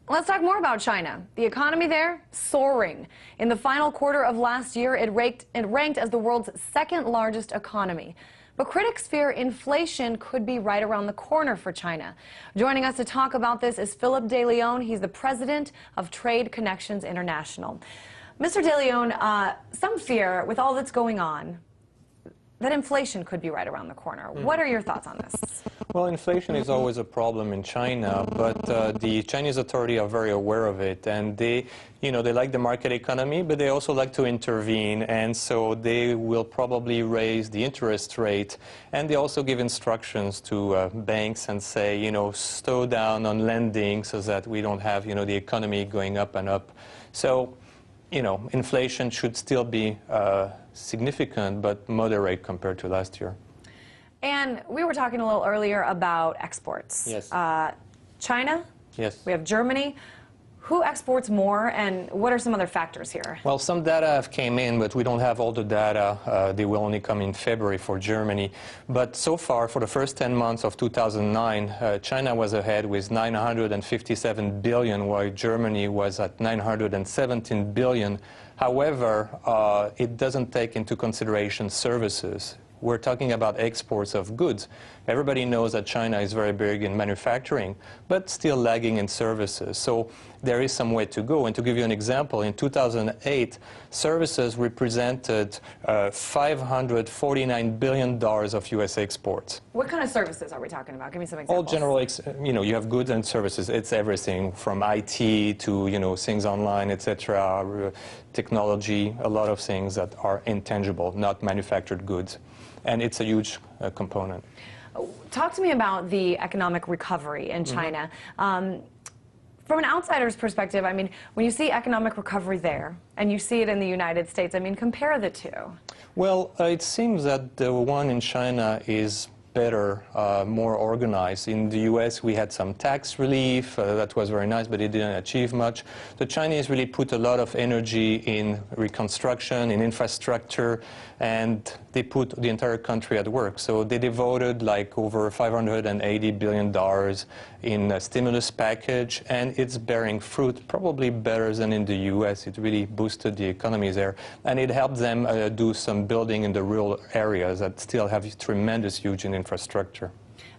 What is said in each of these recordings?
Let's talk more about China. The economy there, soaring. In the final quarter of last year, it ranked as the world's second largest economy. But critics fear inflation could be right around the corner for China. Joining us to talk about this is Philip De Leon. He's the president of Trade Connections International. Mr. De Leon, some fear with all that's going on that inflation could be right around the corner. What are your thoughts on this? Well, inflation is always a problem in China, but the Chinese authorities are very aware of it, and they like the market economy, but they also like to intervene, and so they will probably raise the interest rate, and they also give instructions to banks and say, slow down on lending so that we don't have, the economy going up and up. So, inflation should still be significant, but moderate compared to last year. And we were talking a little earlier about exports. Yes. China? Yes. We have Germany. Who exports more, and what are some other factors here? Well, some data have came in, but we don't have all the data. They will only come in February for Germany. But so far, for the first 10 months of 2009, China was ahead with 957 billion, while Germany was at 917 billion. However, it doesn't take into consideration services. We're talking about exports of goods. Everybody knows that China is very big in manufacturing, but still lagging in services. So there is some way to go. And to give you an example, in 2008, services represented $549 billion of U.S. exports. What kind of services are we talking about? Give me some examples. All general, you have goods and services. It's everything from IT to, things online, etc., technology, a lot of things that are intangible, not manufactured goods. And it's a huge component. Talk to me about the economic recovery in China. From an outsider's perspective, when you see economic recovery there and you see it in the United States, compare the two. Well, it seems that the one in China is better, more organized. In the U.S., we had some tax relief. That was very nice, but it didn't achieve much. The Chinese really put a lot of energy in reconstruction, in infrastructure, and they put the entire country at work. So they devoted like over $580 billion in a stimulus package, and it's bearing fruit, probably better than in the U.S. It really boosted the economy there, and it helped them do some building in the rural areas that still have tremendous, huge infrastructure.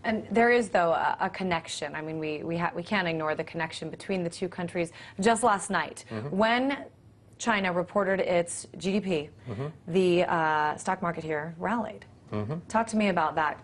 And there is, though, a connection. We can't ignore the connection between the two countries. Just last night, when China reported its GDP, the stock market here rallied. Talk to me about that.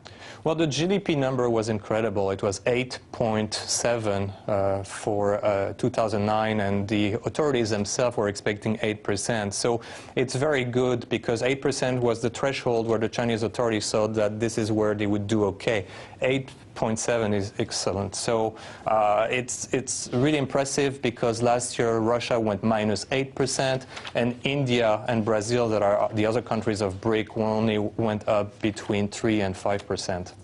Well, the GDP number was incredible. It was 8.7 for 2009, and the authorities themselves were expecting 8%. So it's very good because 8% was the threshold where the Chinese authorities thought that this is where they would do okay. 8.7 is excellent. So it's really impressive because last year Russia went minus 8%, and India and Brazil, that are the other countries of BRIC, only went up between 3 and 5%.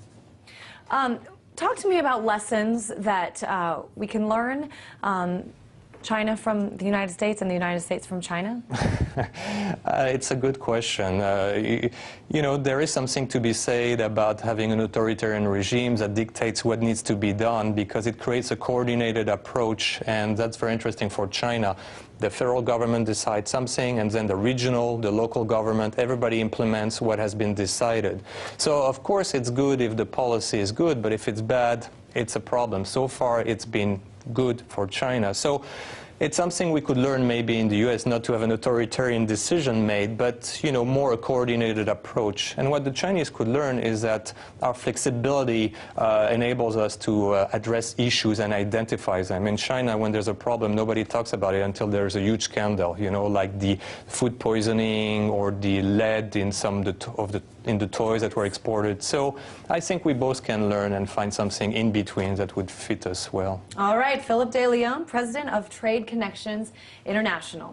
Talk to me about lessons that we can learn. China from the United States and the United States from China? It's a good question. There is something to be said about having an authoritarian regime that dictates what needs to be done because it creates a coordinated approach, and that's very interesting for China. The federal government decides something, and then the regional, the local government, everybody implements what has been decided. So, of course, it's good if the policy is good, but if it's bad, it's a problem. So far, it's been good for China. So it's something we could learn maybe in the U.S., not to have an authoritarian decision made, but more a coordinated approach. And what the Chinese could learn is that our flexibility enables us to address issues and identify them. In China, when there's a problem, nobody talks about it until there's a huge scandal, like the food poisoning or the lead in some in the toys that were exported. So I think we both can learn and find something in between that would fit us well. All right, Philip De Leon, president of Trade Connections International.